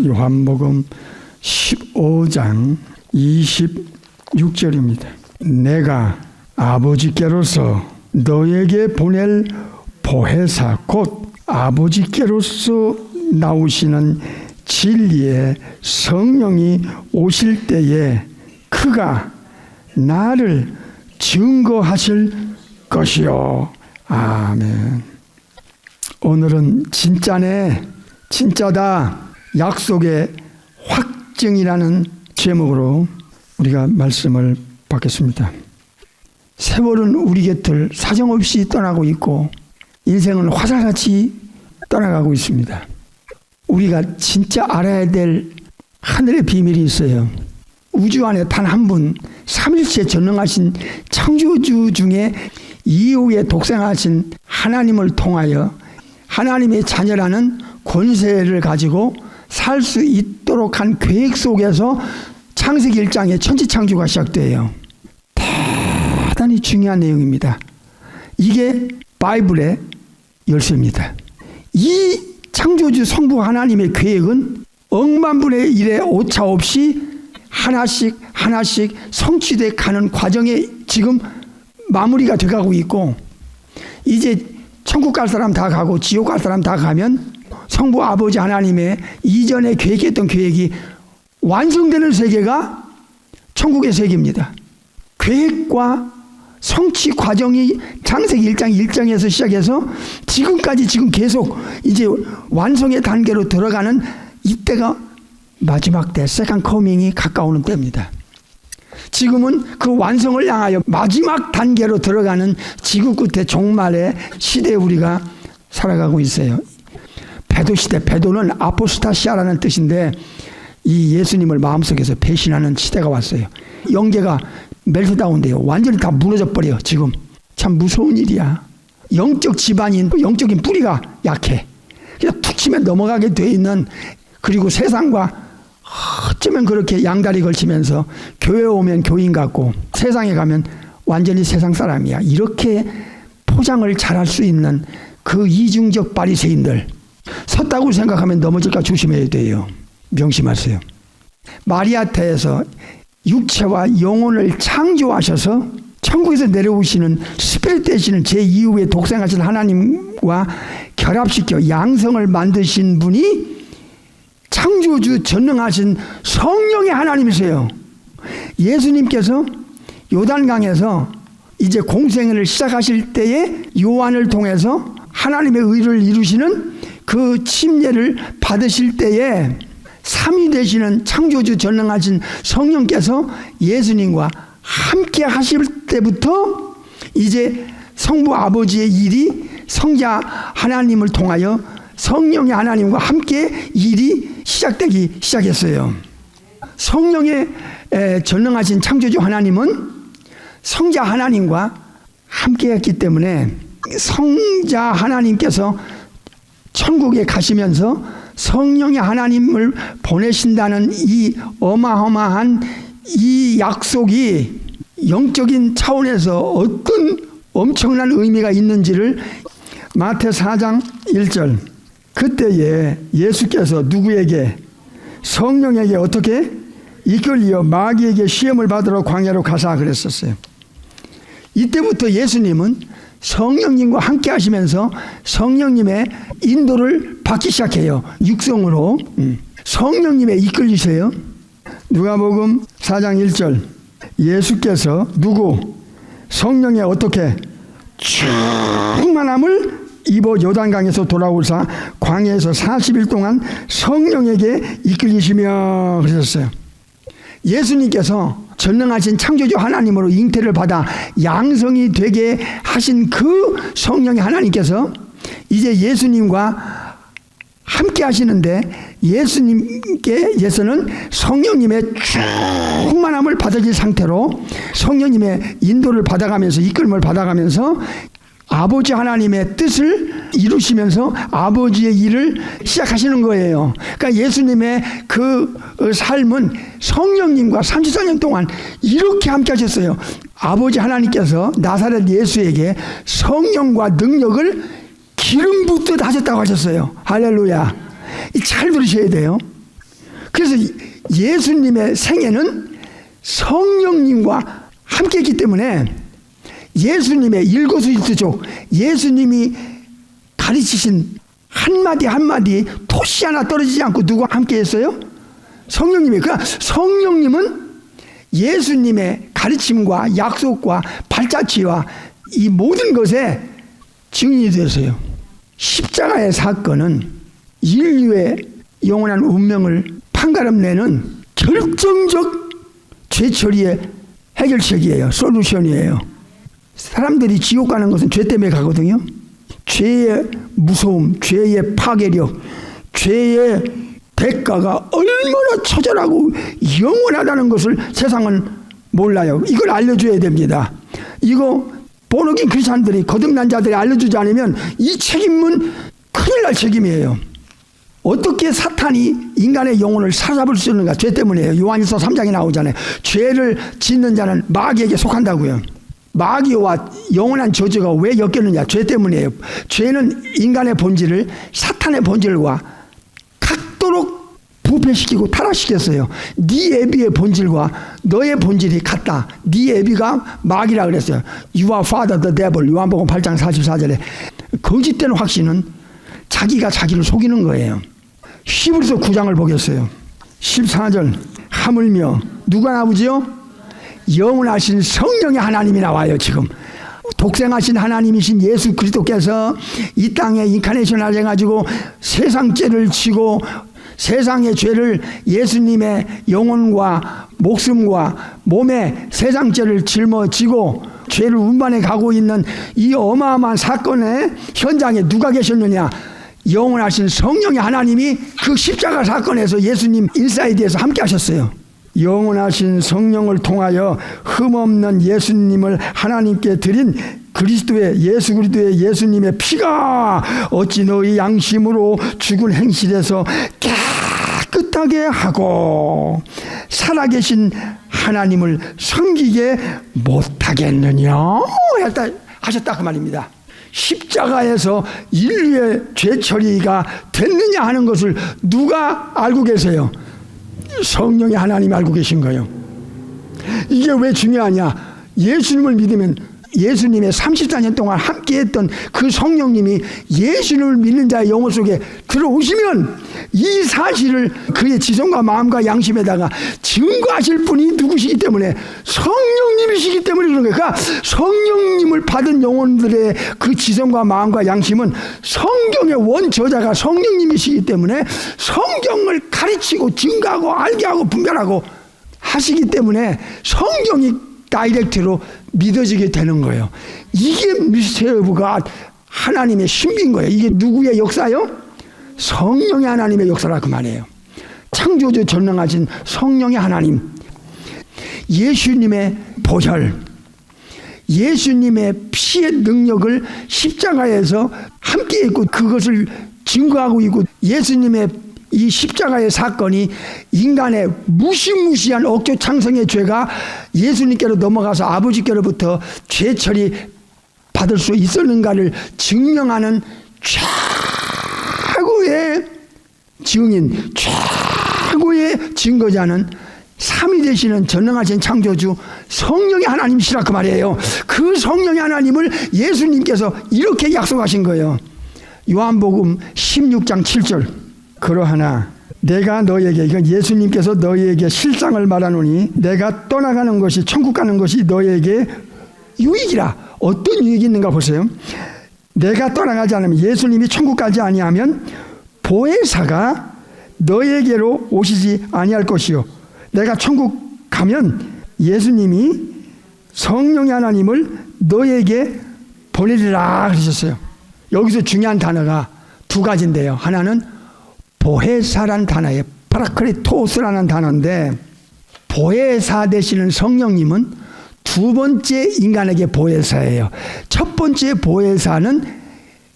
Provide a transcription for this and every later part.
요한복음 15장 26절입니다. 내가 아버지께로서 너에게 보낼 보혜사 곧 아버지께로서 나오시는 진리의 성령이 오실 때에 그가 나를 증거하실 것이요. 아멘. 오늘은 진짜네, 진짜다, 약속의 확증이라는 제목으로 우리가 말씀을 받겠습니다. 세월은 우리 곁을 사정없이 떠나고 있고 인생은 화살같이 떠나가고 있습니다. 우리가 진짜 알아야 될 하늘의 비밀이 있어요. 우주 안에 단 한 분, 삼일체 전능하신 창조주 중에 이후에 독생하신 하나님을 통하여 하나님의 자녀라는 권세를 가지고 살 수 있도록 한 계획 속에서 창세기 1장에 천지창조가 시작돼요. 대단히 중요한 내용입니다. 이게 바이블의 열쇠입니다. 이 창조주 성부 하나님의 계획은 억만분의 1의 오차 없이 하나씩 하나씩 성취돼 가는 과정에 지금 마무리가 돼가고 있고, 이제 천국 갈 사람 다 가고 지옥 갈 사람 다 가면 성부 아버지 하나님의 이전에 계획했던 계획이 완성되는 세계가 천국의 세계입니다. 계획과 성취 과정이 창세기 1장 1장에서 시작해서 지금까지 지금 계속 이제 완성의 단계로 들어가는 이때가 마지막 때, 세컨드 커밍이 가까우는 때입니다. 지금은 그 완성을 향하여 마지막 단계로 들어가는 지구 끝의 종말의 시대에 우리가 살아가고 있어요. 배도 시대, 배도는 아포스타시아라는 뜻인데 이 예수님을 마음속에서 배신하는 시대가 왔어요. 영계가 멜트다운돼요. 완전히 다 무너져 버려요. 지금 참 무서운 일이야. 영적 지반인, 영적인 뿌리가 약해. 그냥 툭 치면 넘어가게 돼 있는, 그리고 세상과 어쩌면 그렇게 양다리 걸치면서 교회 오면 교인 같고 세상에 가면 완전히 세상 사람이야. 이렇게 포장을 잘할 수 있는 그 이중적 바리새인들, 섰다고 생각하면 넘어질까 조심해야 돼요. 명심하세요. 마리아타에서 육체와 영혼을 창조하셔서 천국에서 내려오시는 스피릿 되시는 제2후에 독생하신 하나님과 결합시켜 양성을 만드신 분이 창조주 전능하신 성령의 하나님이세요. 예수님께서 요단강에서 이제 공생애를 시작하실 때에 요한을 통해서 하나님의 의를 이루시는 그 침례를 받으실 때에 삼위 되시는 창조주 전능하신 성령께서 예수님과 함께 하실 때부터 이제 성부 아버지의 일이 성자 하나님을 통하여 성령의 하나님과 함께 일이 시작되기 시작했어요. 성령의 전능하신 창조주 하나님은 성자 하나님과 함께 했기 때문에 성자 하나님께서 천국에 가시면서 성령의 하나님을 보내신다는 이 어마어마한 이 약속이 영적인 차원에서 어떤 엄청난 의미가 있는지를 마태 4장 1절, 그때에 예수께서 누구에게? 성령에게 어떻게? 이끌리어 마귀에게 시험을 받으러 광야로 가사 그랬었어요. 이때부터 예수님은 성령님과 함께 하시면서 성령님의 인도를 받기 시작해요. 육성으로 성령님의 이끌리세요. 누가복음 4장 1절, 예수께서 누구? 성령의 어떻게? 충만함을 입어 요단강에서 돌아오사 광야에서 40일 동안 성령에게 이끌리시며 그러셨어요. 예수님께서 전능하신 창조주 하나님으로 잉태를 받아 양성이 되게 하신 그 성령의 하나님께서 이제 예수님과 함께 하시는데, 예수님께서는 성령님의 충만함을 받으신 상태로 성령님의 인도를 받아가면서 이끌림을 받아가면서 아버지 하나님의 뜻을 이루시면서 아버지의 일을 시작하시는 거예요. 그러니까 예수님의 그 삶은 성령님과 34년 동안 이렇게 함께 하셨어요. 아버지 하나님께서 나사렛 예수에게 성령과 능력을 기름 붓듯 하셨다고 하셨어요. 할렐루야. 잘 들으셔야 돼요. 그래서 예수님의 생애는 성령님과 함께 했기 때문에 예수님의 일거수일투족, 예수님이 가르치신 한마디 한마디 토시 하나 떨어지지 않고 누가 함께 했어요? 성령님이. 그러니까 성령님은 예수님의 가르침과 약속과 발자취와 이 모든 것에 증인이 되었어요. 십자가의 사건은 인류의 영원한 운명을 판가름내는 결정적 죄처리의 해결책이에요. 솔루션이에요. 사람들이 지옥 가는 것은 죄 때문에 가거든요. 죄의 무서움, 죄의 파괴력, 죄의 대가가 얼마나 처절하고 영원하다는 것을 세상은 몰라요. 이걸 알려줘야 됩니다. 이거 본어긴 크리스찬들이, 거듭난 자들이 알려주지 않으면 이 책임은 큰일 날 책임이에요. 어떻게 사탄이 인간의 영혼을 사로잡을 수 있는가? 죄 때문이에요. 요한일서 3장에 나오잖아요. 죄를 짓는 자는 마귀에게 속한다고요. 마귀와 영원한 저주가 왜 엮였느냐? 죄 때문이에요. 죄는 인간의 본질을 사탄의 본질과 같도록 부패시키고 타락시켰어요. 네 애비의 본질과 너의 본질이 같다. 네 애비가 마귀라 그랬어요. You are father the devil. 요한복음 8장 44절에. 거짓된 확신은 자기가 자기를 속이는 거예요. 히브리서 9장을 보겠어요. 14절. 하물며 누가 나오지요? 영원하신 성령의 하나님이 나와요. 지금 독생하신 하나님이신 예수 그리스도께서 이 땅에 인카네이션을 해가지고 세상 죄를 지고 세상의 죄를 예수님의 영혼과 목숨과 몸에 세상 죄를 짊어지고 죄를 운반해 가고 있는 이 어마어마한 사건의 현장에 누가 계셨느냐? 영원하신 성령의 하나님이 그 십자가 사건에서 예수님 인사이드에서 함께 하셨어요. 영원하신 성령을 통하여 흠없는 예수님을 하나님께 드린 그리스도의 예수 그리스도의 예수님의 피가 어찌 너희 양심으로 죽은 행실에서 깨끗하게 하고 살아계신 하나님을 섬기게 못하겠느냐 하셨다 그 말입니다. 십자가에서 인류의 죄 처리가 됐느냐 하는 것을 누가 알고 계세요? 성령의 하나님이 알고 계신 거예요. 이게 왜 중요하냐? 예수님을 믿으면 예수님의 34년 동안 함께했던 그 성령님이 예수님을 믿는 자의 영혼 속에 들어오시면 이 사실을 그의 지성과 마음과 양심에다가 증거하실 분이 누구시기 때문에 성령님이시기 때문에 그런 거예요. 그러니까 성령님을 받은 영혼들의 그 지성과 마음과 양심은 성경의 원저자가 성령님이시기 때문에 성경을 가르치고 증거하고 알게 하고 분별하고 하시기 때문에 성경이 다이렉트로 믿어지게 되는 거예요. 이게 미스터리 오브 갓, 하나님의 신비인 거예요. 이게 누구의 역사요? 성령의 하나님의 역사라 그 말이에요. 창조주 전능하신 성령의 하나님, 예수님의 보혈, 예수님의 피의 능력을 십자가에서 함께 있고 그것을 증거하고 있고 예수님의 이 십자가의 사건이 인간의 무시무시한 억조 창성의 죄가 예수님께로 넘어가서 아버지께로부터 죄 처리 받을 수 있었는가를 증명하는 최고의 증인, 최고의 증거자는 삼위 되시는 전능하신 창조주 성령의 하나님이시라 그 말이에요. 그 성령의 하나님을 예수님께서 이렇게 약속하신 거예요. 요한복음 16장 7절. 그러하나 내가 너에게, 이건 예수님께서 너희에게 실상을 말하노니 내가 떠나가는 것이, 천국 가는 것이 너희에게 유익이라. 어떤 유익이 있는가 보세요. 내가 떠나가지 않으면, 예수님이 천국 가지 아니하면 보혜사가 너희에게로 오시지 아니할 것이요, 내가 천국 가면 예수님이 성령의 하나님을 너희에게 보내리라 그러셨어요. 여기서 중요한 단어가 두 가지인데요. 하나는 보혜사란 단어예요. 파라크리토스라는 단어인데, 보혜사 되시는 성령님은 두 번째 인간에게 보혜사예요. 첫 번째 보혜사는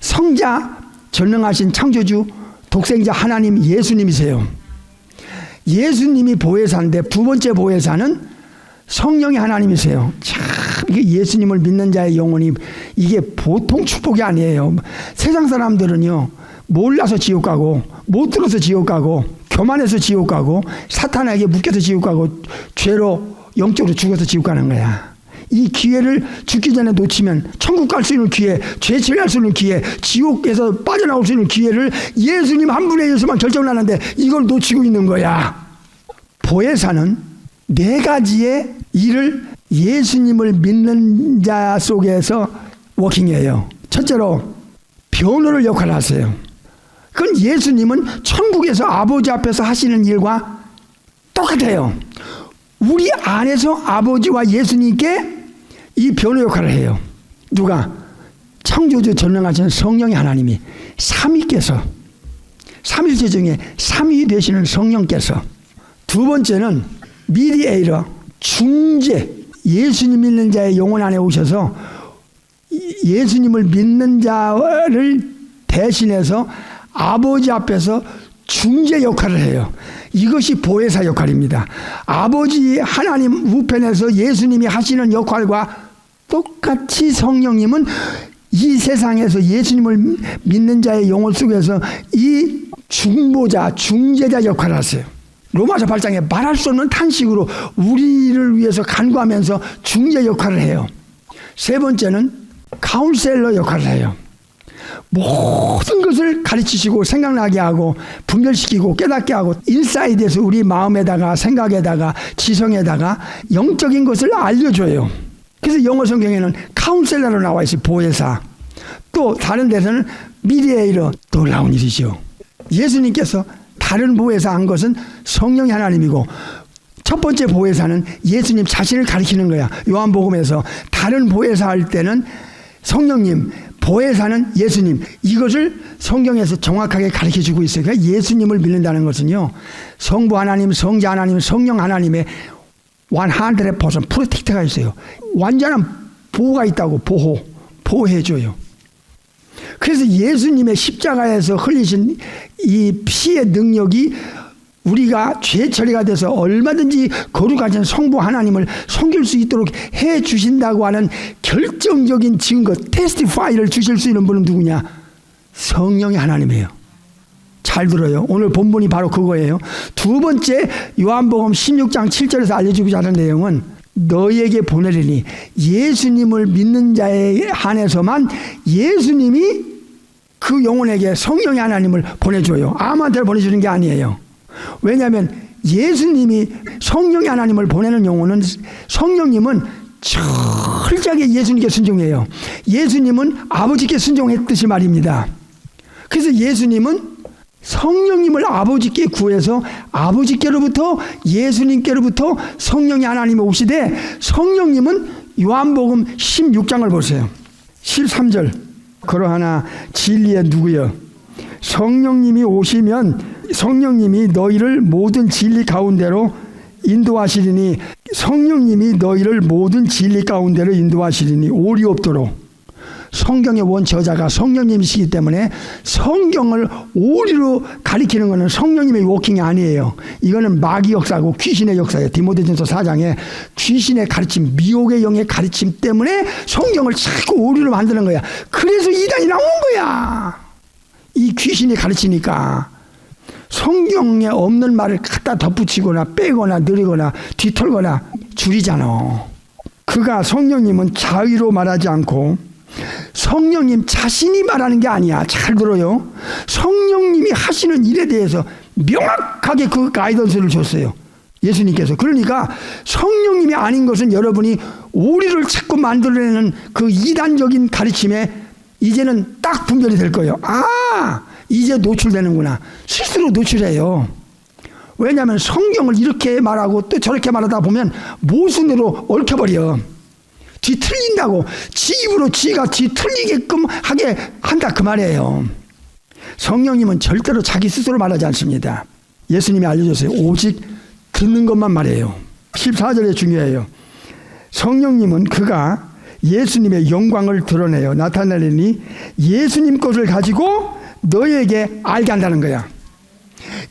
성자, 전능하신 창조주, 독생자 하나님 예수님이세요. 예수님이 보혜사인데 두 번째 보혜사는 성령의 하나님이세요. 참 이게 예수님을 믿는 자의 영혼이 이게 보통 축복이 아니에요. 세상 사람들은요, 몰라서 지옥 가고 못 들어서 지옥 가고 교만해서 지옥 가고 사탄에게 묶여서 지옥 가고 죄로 영적으로 죽어서 지옥 가는 거야. 이 기회를 죽기 전에 놓치면 천국 갈 수 있는 기회, 죄 처리할 수 있는 기회, 지옥에서 빠져나올 수 있는 기회를 예수님 한 분에 의해서만 결정을 하는데 이걸 놓치고 있는 거야. 보혜사는 네 가지의 일을 예수님을 믿는 자 속에서 워킹해요. 첫째로 변호를 역할을 하세요. 그건 예수님은 천국에서 아버지 앞에서 하시는 일과 똑같아요. 우리 안에서 아버지와 예수님께 이 변호 역할을 해요. 누가? 창조주 전능하신 성령의 하나님이 삼위께서, 삼일체 중에 삼위 되시는 성령께서. 두 번째는 미디에이터, 중재, 예수님 믿는 자의 영혼 안에 오셔서 예수님을 믿는 자를 대신해서 아버지 앞에서 중재 역할을 해요. 이것이 보혜사 역할입니다. 아버지 하나님 우편에서 예수님이 하시는 역할과 똑같이 성령님은 이 세상에서 예수님을 믿는 자의 영혼 속에서 이 중보자, 중재자 역할을 하세요. 로마서 8장에 말할 수 없는 탄식으로 우리를 위해서 간구하면서 중재 역할을 해요. 세 번째는 카운셀러 역할을 해요. 모든 것을 가르치시고 생각나게 하고 분별시키고 깨닫게 하고 인사이드에서 우리 마음에다가 생각에다가 지성에다가 영적인 것을 알려줘요. 그래서 영어 성경에는 카운셀러로 나와 있어요. 보혜사. 또 다른 데서는 미디에이터. 놀라운 일이죠. 예수님께서 다른 보혜사 한 것은 성령의 하나님이고 첫 번째 보혜사는 예수님 자신을 가리키는 거야. 요한복음에서 다른 보혜사 할 때는 성령님, 보혜사는 예수님. 이것을 성경에서 정확하게 가르쳐주고 있어요. 그러니까 예수님을 믿는다는 것은요, 성부 하나님, 성자 하나님, 성령 하나님의 100% 프로텍트가 있어요. 완전한 보호가 있다고. 보호해줘요. 그래서 예수님의 십자가에서 흘리신 이 피의 능력이 우리가 죄 처리가 돼서 얼마든지 거룩하신 성부 하나님을 섬길 수 있도록 해 주신다고 하는 결정적인 증거, 테스티파이를 주실 수 있는 분은 누구냐? 성령의 하나님이에요. 잘 들어요. 오늘 본문이 바로 그거예요. 두 번째 요한복음 16장 7절에서 알려주고자 하는 내용은 너희에게 보내리니 예수님을 믿는 자에 한해서만 예수님이 그 영혼에게 성령의 하나님을 보내줘요. 아무한테나 보내주는 게 아니에요. 왜냐하면 예수님이 성령의 하나님을 보내는 영혼은 성령님은 철저하게 예수님께 순종해요. 예수님은 아버지께 순종했듯이 말입니다. 그래서 예수님은 성령님을 아버지께 구해서 아버지께로부터 예수님께로부터 성령이 하나님이 오시되 성령님은 요한복음 16장을 보세요. 13절 그러하나 진리의 누구여 성령님이 오시면 성령님이 너희를 모든 진리 가운데로 인도하시리니 성령님이 너희를 모든 진리 가운데로 인도하시리니 오리 없도록. 성경의 원저자가 성령님이시기 때문에 성경을 오리로 가리키는 것은 성령님의 워킹이 아니에요. 이거는 마귀 역사고 귀신의 역사예요. 디모데전서 4장에 귀신의 가르침, 미혹의 영의 가르침 때문에 성경을 자꾸 오리로 만드는 거야. 그래서 이단이 나온 거야. 이 귀신이 가르치니까 성경에 없는 말을 갖다 덧붙이거나 빼거나 늘리거나 뒤털거나 줄이잖아. 그가 성령님은 자의로 말하지 않고 성령님 자신이 말하는 게 아니야. 잘 들어요. 성령님이 하시는 일에 대해서 명확하게 그 가이던스를 줬어요. 예수님께서. 그러니까 성령님이 아닌 것은 여러분이 오리를 자꾸 만들어내는 그 이단적인 가르침에 이제는 딱 분별이 될 거예요. 아, 이제 노출되는구나. 스스로 노출해요. 왜냐하면 성경을 이렇게 말하고 또 저렇게 말하다 보면 모순으로 얽혀버려. 뒤틀린다고. 지 입으로 지가 뒤틀리게끔 하게 한다 그 말이에요. 성령님은 절대로 자기 스스로 말하지 않습니다. 예수님이 알려줬어요. 오직 듣는 것만 말해요. 14절에 중요해요. 성령님은 그가 예수님의 영광을 드러내요. 나타내니 예수님 것을 가지고 너에게 알게 한다는 거야.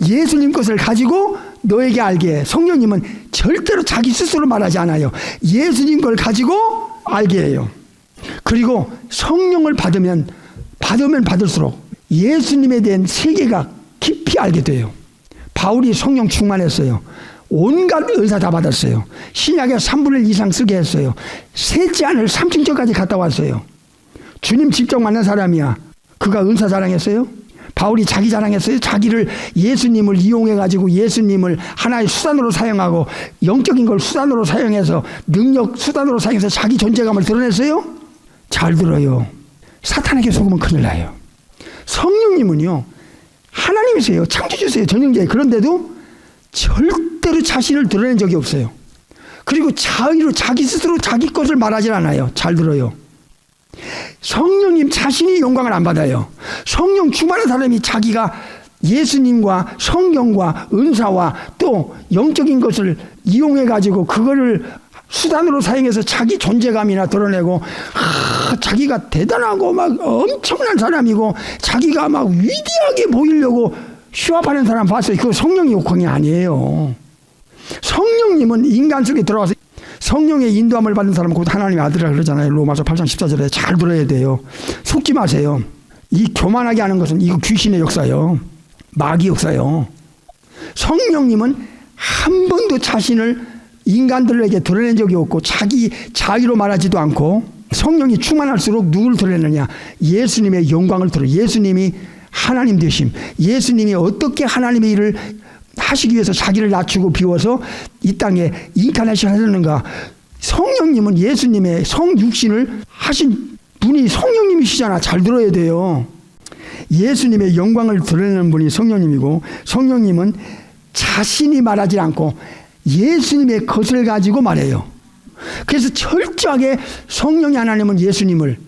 예수님 것을 가지고 너에게 알게 해. 성령님은 절대로 자기 스스로 말하지 않아요. 예수님 걸 가지고 알게 해요. 그리고 성령을 받으면 받을수록 예수님에 대한 세계가 깊이 알게 돼요. 바울이 성령 충만했어요. 온갖 은사 다 받았어요. 신약의 3분의 1 이상 쓰게 했어요. 셋째 하늘 3층까지 갔다 왔어요. 주님 직접 만난 사람이야. 그가 은사 자랑했어요? 바울이 자기 자랑했어요? 자기를 예수님을 이용해가지고 예수님을 하나의 수단으로 사용하고 영적인 걸 수단으로 사용해서 능력 수단으로 사용해서 자기 존재감을 드러냈어요? 잘 들어요. 사탄에게 속으면 큰일 나요. 성령님은요, 하나님이세요. 창조주세요. 전능자예요. 그런데도 절대로 자신을 드러낸 적이 없어요. 그리고 자의로 자기 스스로 자기 것을 말하지 않아요. 잘 들어요. 성령님 자신이 영광을 안 받아요. 성령 충만한 사람이 자기가 예수님과 성경과 은사와 또 영적인 것을 이용해가지고 그거를 수단으로 사용해서 자기 존재감이나 드러내고 자기가 대단하고 막 엄청난 사람이고 자기가 막 위대하게 보이려고 휴합하는 사람 봤어요. 그거 성령의 욕망이 아니에요. 성령님은 인간 속에 들어가서 성령의 인도함을 받는 사람은 곧 하나님의 아들이라 그러잖아요. 로마서 8장 14절에 잘 들어야 돼요. 속지 마세요. 이 교만하게 하는 것은 이거 귀신의 역사요. 마귀 역사요. 성령님은 한 번도 자신을 인간들에게 드러낸 적이 없고 자기 자유로 말하지도 않고 성령이 충만할수록 누구를 드러내느냐? 예수님의 영광을 드러. 예수님이 하나님 되심. 예수님이 어떻게 하나님의 일을 하시기 위해서 자기를 낮추고 비워서 이 땅에 인카네이션 하셨는가? 성령님은 예수님의 성육신을 하신 분이 성령님이시잖아. 잘 들어야 돼요. 예수님의 영광을 드러내는 분이 성령님이고 성령님은 자신이 말하지 않고 예수님의 것을 가지고 말해요. 그래서 철저하게 성령의 하나님은 예수님은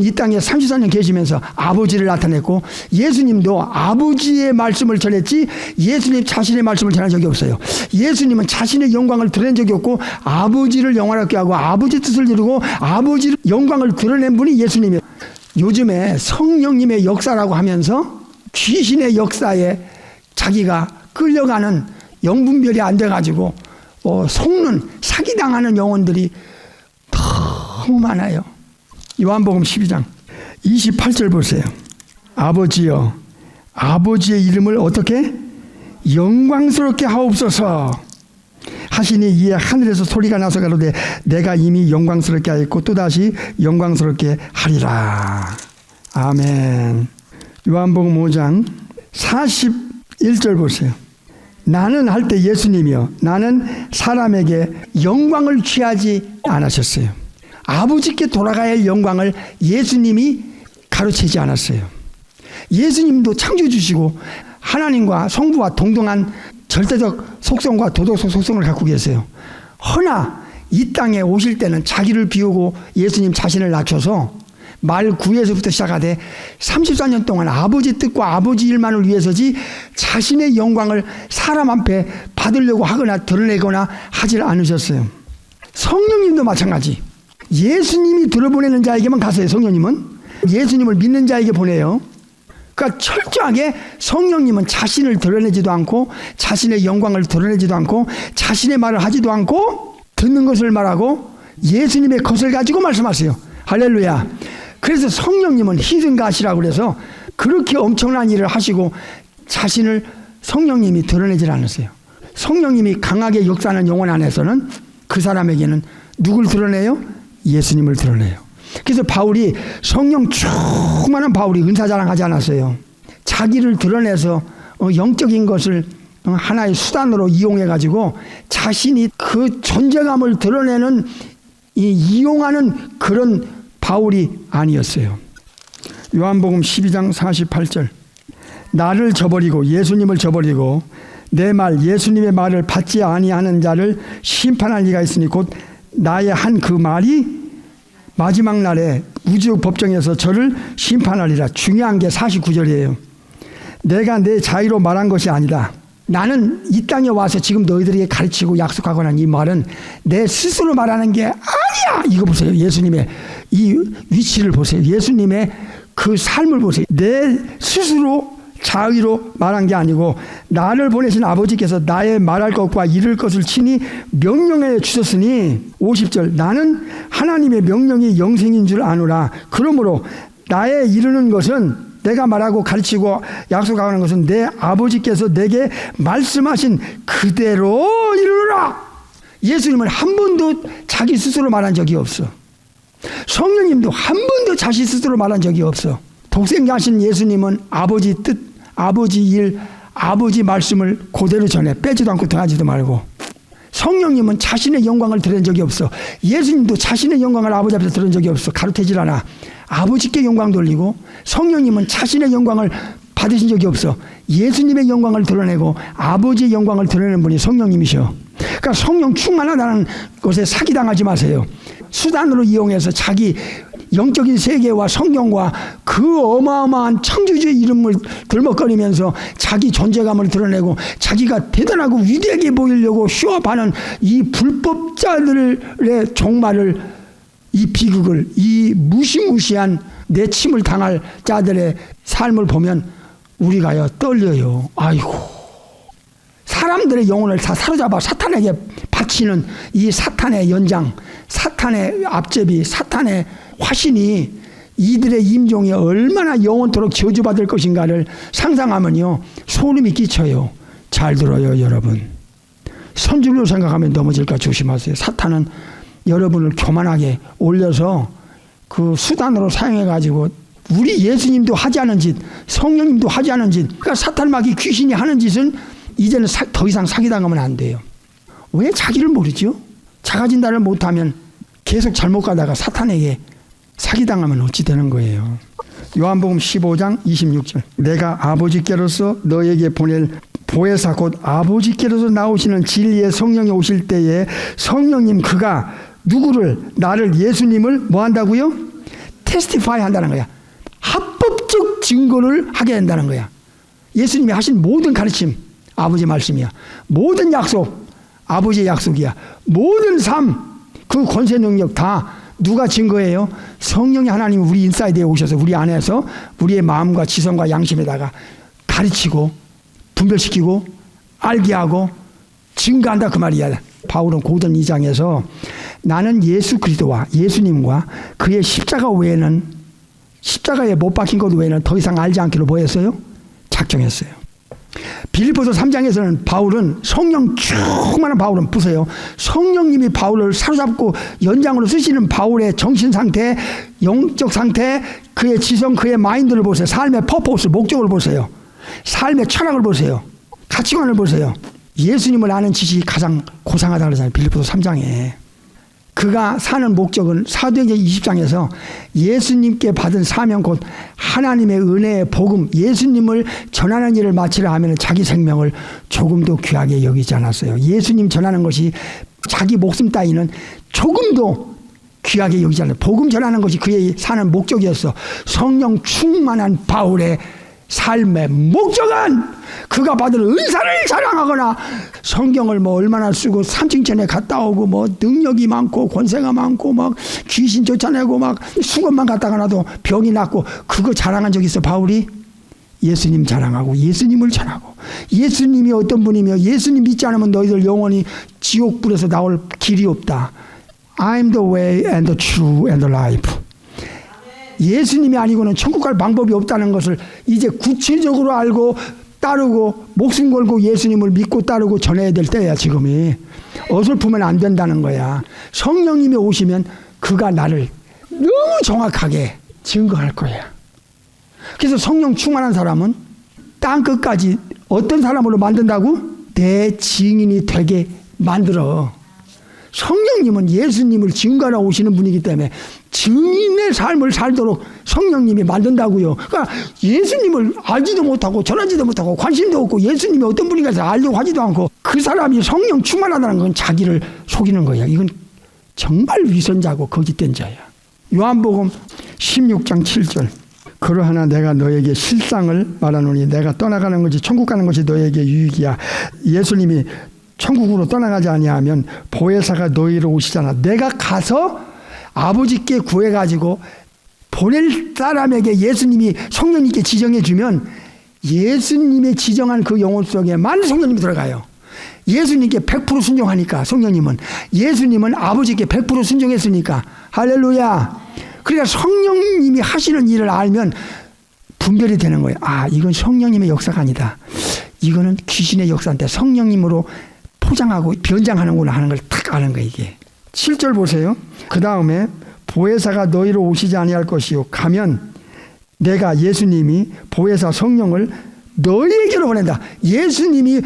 이 땅에 34년 계시면서 아버지를 나타냈고 예수님도 아버지의 말씀을 전했지 예수님 자신의 말씀을 전한 적이 없어요. 예수님은 자신의 영광을 드러낸 적이 없고 아버지를 영원하게 하고 아버지 뜻을 이루고 아버지의 영광을 드러낸 분이 예수님이에요. 요즘에 성령님의 역사라고 하면서 귀신의 역사에 자기가 끌려가는 영분별이 안 돼가지고 속는 사기당하는 영혼들이 너무 많아요. 요한복음 12장 28절 보세요. 아버지여 아버지의 이름을 어떻게 영광스럽게 하옵소서 하시니 이에 하늘에서 소리가 나서 가로되 내가 이미 영광스럽게 하였고 또다시 영광스럽게 하리라. 아멘. 요한복음 5장 41절 보세요. 나는 할 때 예수님이요 나는 사람에게 영광을 취하지 않으셨어요. 아버지께 돌아가야 할 영광을 예수님이 가르치지 않았어요. 예수님도 창조주시고 하나님과 성부와 동등한 절대적 속성과 도덕적 속성을 갖고 계세요. 허나 이 땅에 오실 때는 자기를 비우고 예수님 자신을 낮춰서 말 9에서부터 시작하되 34년 동안 아버지 뜻과 아버지 일만을 위해서지 자신의 영광을 사람 앞에 받으려고 하거나 드러내거나 하질 않으셨어요. 성령님도 마찬가지. 예수님이 들어보내는 자에게만 가세요. 성령님은 예수님을 믿는 자에게 보내요. 그러니까 철저하게 성령님은 자신을 드러내지도 않고 자신의 영광을 드러내지도 않고 자신의 말을 하지도 않고 듣는 것을 말하고 예수님의 것을 가지고 말씀하세요. 할렐루야. 그래서 성령님은 히든가시라고 그래서 그렇게 엄청난 일을 하시고 자신을 성령님이 드러내질 않으세요. 성령님이 강하게 역사하는 영혼 안에서는 그 사람에게는 누굴 드러내요? 예수님을 드러내요. 그래서 바울이 성령 충만한 바울이 은사자랑하지 않았어요. 자기를 드러내서 영적인 것을 하나의 수단으로 이용해가지고 자신이 그 존재감을 드러내는 이용하는 그런 바울이 아니었어요. 요한복음 12장 48절 나를 저버리고 예수님을 저버리고 내 말 예수님의 말을 받지 아니하는 자를 심판할 리가 있으니 곧 나의 한 그 말이 마지막 날에 우주 법정에서 저를 심판하리라. 중요한 게 49절이에요. 내가 내 자유로 말한 것이 아니다. 나는 이 땅에 와서 지금 너희들에게 가르치고 약속하거나 이 말은 내 스스로 말하는 게 아니야. 이거 보세요. 예수님의 이 위치를 보세요. 예수님의 그 삶을 보세요. 내 스스로 자의로 말한 게 아니고 나를 보내신 아버지께서 나의 말할 것과 이룰 것을 친히 명령해 주셨으니 50절 나는 하나님의 명령이 영생인 줄 아노라. 그러므로 나의 이루는 것은 내가 말하고 가르치고 약속하는 것은 내 아버지께서 내게 말씀하신 그대로 이루라. 예수님은 한 번도 자기 스스로 말한 적이 없어. 성령님도 한 번도 자기 스스로 말한 적이 없어. 독생자하신 예수님은 아버지 뜻, 아버지 일, 아버지 말씀을 그대로 전해 빼지도 않고 더하지도 말고. 성령님은 자신의 영광을 드러낸 적이 없어. 예수님도 자신의 영광을 아버지 앞에서 드러낸 적이 없어. 가르치질 않아. 아버지께 영광 돌리고 성령님은 자신의 영광을 받으신 적이 없어. 예수님의 영광을 드러내고 아버지의 영광을 드러내는 분이 성령님이셔. 그러니까 성령 충만하다는 것에 사기당하지 마세요. 수단으로 이용해서 자기 영적인 세계와 성령과 그 어마어마한 창조주의 이름을 들먹거리면서 자기 존재감을 드러내고 자기가 대단하고 위대하게 보이려고 쇼업하는 이 불법자들의 종말을, 이 비극을, 이 무시무시한 내침을 당할 자들의 삶을 보면 우리가요 떨려요. 아이고, 사람들의 영혼을 다 사로잡아 사탄에게 바치는 이 사탄의 연장, 사탄의 앞제비, 사탄의 화신이 이들의 임종이 얼마나 영원토록 저주받을 것인가를 상상하면요 소름이 끼쳐요. 잘 들어요 여러분. 선줄로 생각하면 넘어질까 조심하세요. 사탄은 여러분을 교만하게 올려서 그 수단으로 사용해가지고 우리 예수님도 하지 않은 짓, 성령님도 하지 않은 짓, 그러니까 사탄마귀 귀신이 하는 짓은 이제는 더 이상 사기당하면 안 돼요. 왜 자기를 모르죠? 자가진단을 못하면 계속 잘못 가다가 사탄에게 사기당하면 어찌 되는 거예요. 요한복음 15장 26절 내가 아버지께로서 너에게 보낼 보혜사 곧 아버지께로서 나오시는 진리의 성령이 오실 때에 성령님 그가 누구를, 나를, 예수님을 뭐 한다고요? 테스티파이 한다는 거야. 합법적 증거를 하게 된다는 거야. 예수님이 하신 모든 가르침 아버지 말씀이야. 모든 약속 아버지의 약속이야. 모든 삶 그 권세 능력 다 누가 증거예요? 성령이 하나님이 우리 인사이드에 오셔서 우리 안에서 우리의 마음과 지성과 양심에다가 가르치고 분별시키고 알게 하고 증거한다 그 말이야. 바울은 고전 2장에서 나는 예수 그리스도와 예수님과 그의 십자가 외에는, 십자가에 못 박힌 것 외에는 더 이상 알지 않기로 뭐 했어요? 작정했어요. 빌립보서 3장에서는 바울은 성령 충만한 바울은 보세요. 성령님이 바울을 사로잡고 연장으로 쓰시는 바울의 정신 상태, 영적 상태, 그의 지성, 그의 마인드를 보세요. 삶의 퍼포스, 목적을 보세요. 삶의 철학을 보세요. 가치관을 보세요. 예수님을 아는 지식이 가장 고상하다고 그러잖아요. 빌립보서 3장에. 그가 사는 목적은 사도행전 20장에서 예수님께 받은 사명 곧 하나님의 은혜의 복음, 예수님을 전하는 일을 마치려 하면 자기 생명을 조금도 귀하게 여기지 않았어요. 예수님 전하는 것이 자기 목숨 따위는 조금도 귀하게 여기지 않아요. 복음 전하는 것이 그의 사는 목적이었어. 성령 충만한 바울의 삶의 목적은 그가 받은 은사를 자랑하거나 성경을 뭐 얼마나 쓰고 삼층천에 갔다 오고 뭐 능력이 많고 권세가 많고 막 귀신 쫓아내고 막 수건만 갖다가 놔도 병이 낫고 그거 자랑한 적 있어 바울이? 예수님 자랑하고 예수님을 전하고 예수님이 어떤 분이며 예수님 믿지 않으면 너희들 영원히 지옥불에서 나올 길이 없다. I'm the way and the truth and the life. 예수님이 아니고는 천국 갈 방법이 없다는 것을 이제 구체적으로 알고 따르고 목숨 걸고 예수님을 믿고 따르고 전해야 될 때야 지금이. 어설프면 안 된다는 거야. 성령님이 오시면 그가 나를 너무 정확하게 증거할 거야. 그래서 성령 충만한 사람은 땅 끝까지 어떤 사람으로 만든다고? 내 증인이 되게 만들어. 성령님은 예수님을 증거하러 오시는 분이기 때문에 증인의 삶을 살도록 성령님이 만든다고요. 그러니까 예수님을 알지도 못하고 전하지도 못하고 관심도 없고 예수님이 어떤 분인가 해서 알려고 하지도 않고 그 사람이 성령 충만하다는 건 자기를 속이는 거야. 이건 정말 위선자고 거짓된 자야. 요한복음 16장 7절 그러하나 내가 너에게 실상을 말하노니 내가 떠나가는 것이 천국 가는 것이 너에게 유익이야. 예수님이 천국으로 떠나가지 아니하면 보혜사가 너희로 오시잖아. 내가 가서 아버지께 구해가지고 보낼 사람에게 예수님이 성령님께 지정해 주면 예수님의 지정한 그 영혼 속에만 성령님이 들어가요. 예수님께 100% 순종하니까 성령님은, 예수님은 아버지께 100% 순종했으니까. 할렐루야. 그러니까 성령님이 하시는 일을 알면 분별이 되는 거예요. 아, 이건 성령님의 역사가 아니다. 이거는 귀신의 역사인데 성령님으로 포장하고 변장하는구나 하는 걸 탁 아는 거예요. 이게 7절 보세요. 그 다음에 보혜사가 너희로 오시지 아니할 것이요 가면 내가, 예수님이 보혜사 성령을 너희에게로 보낸다. 예수님이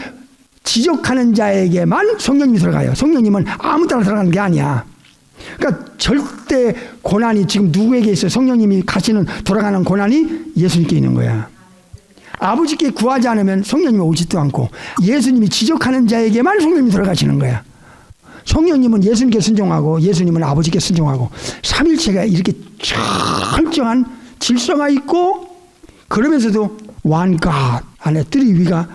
지적하는 자에게만 성령님이 들어가요. 성령님은 아무 데나 들어가는 게 아니야. 그러니까 절대 고난이 지금 누구에게 있어요? 성령님이 가시는 돌아가는 고난이 예수님께 있는 거야. 아버지께 구하지 않으면 성령님이 오지도 않고 예수님이 지적하는 자에게만 성령님이 들어가시는 거야. 성령님은 예수님께 순종하고 예수님은 아버지께 순종하고 삼일체가 이렇게 철저한 질서가 있고 그러면서도 one God 안에 뜨리위가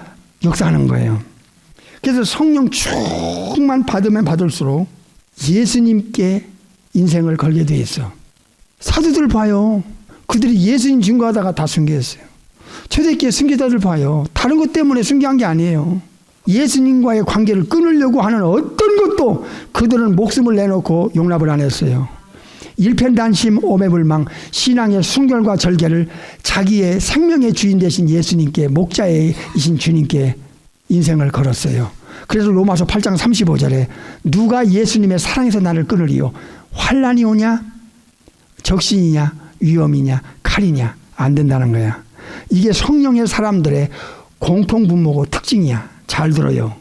역사하는 거예요. 그래서 성령 충만 받으면 받을수록 예수님께 인생을 걸게 돼 있어. 사도들 봐요. 그들이 예수님 증거하다가 다 순교했어요. 초대교회 순교자들 봐요. 다른 것 때문에 순교한 게 아니에요. 예수님과의 관계를 끊으려고 하는 어떤 것도 그들은 목숨을 내놓고 용납을 안 했어요. 일편단심 오매불망 신앙의 순결과 절개를 자기의 생명의 주인 되신 예수님께, 목자이신 주님께 인생을 걸었어요. 그래서 로마서 8장 35절에 누가 예수님의 사랑에서 나를 끊으리요? 환난이 오냐? 적신이냐? 위험이냐? 칼이냐? 안 된다는 거야. 이게 성령의 사람들의 공통분모고 특징이야. 잘 들어요.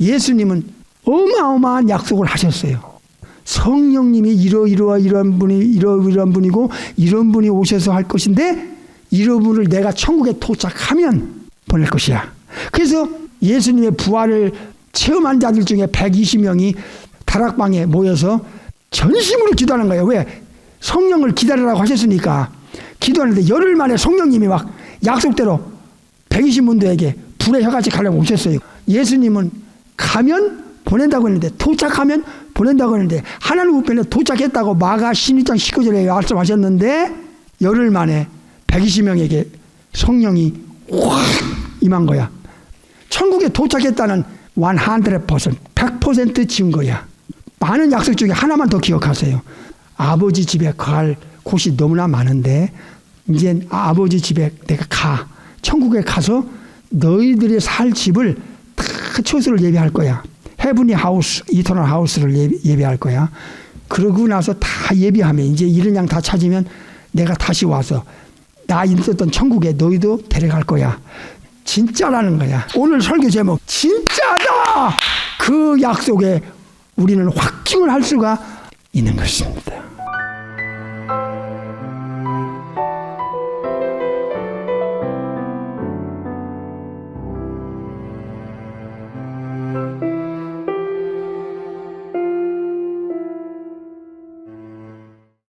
예수님은 어마어마한 약속을 하셨어요. 성령님이 이러한 분이고 이런 분이 오셔서 할 것인데 이런 분을 내가 천국에 도착하면 보낼 것이야. 그래서 예수님의 부활을 체험한 자들 중에 120명이 다락방에 모여서 전심으로 기도하는 거예요. 왜? 성령을 기다리라고 하셨으니까. 기도하는데 열흘 만에 성령님이 막 약속대로 120문도에게 불의 혀같이 가려고 오셨어요. 예수님은 가면 보낸다고 했는데, 도착하면 보낸다고 했는데, 하나님 우편에 도착했다고 마가 16장 19절에 말씀하셨는데 열흘 만에 120명에게 성령이 확 임한 거야. 천국에 도착했다는 100% 지은 거야. 많은 약속 중에 하나만 더 기억하세요. 아버지 집에 갈 곳이 너무나 많은데 이제 아버지 집에 내가 가. 천국에 가서 너희들이 살 집을 다 처소를 예비할 거야. 헤븐리 하우스, 이터널 하우스를 예비할 거야. 그러고 나서 다 예비하면 이제 이런 양 다 찾으면 내가 다시 와서 나 있었던 천국에 너희도 데려갈 거야. 진짜라는 거야. 오늘 설교 제목 진짜다. 그 약속에 우리는 확증을 할 수가 있는 것입니다.